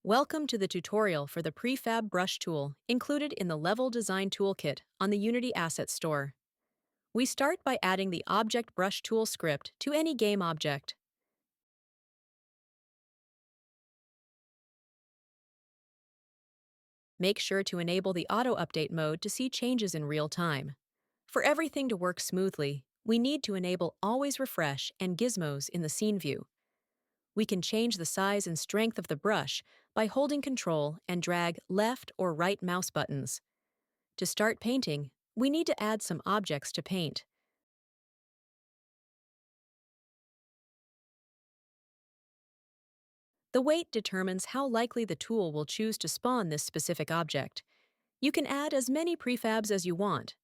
Welcome to the tutorial for the Prefab brush tool included in the Level Design Toolkit on the Unity Asset Store. We start by adding the Object Brush Tool script to any game object. Make sure to enable the Auto Update mode to see changes in real time. For everything to work smoothly, we need to enable Always Refresh and Gizmos in the Scene view. We can change the size and strength of the brush by holding Control and drag left or right mouse buttons. To start painting, we need to add some objects to paint. The weight determines how likely the tool will choose to spawn this specific object. You can add as many prefabs as you want.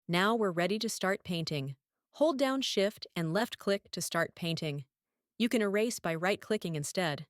Now we're ready to start painting. Hold down Shift and left-click to start painting. You can erase by right-clicking instead.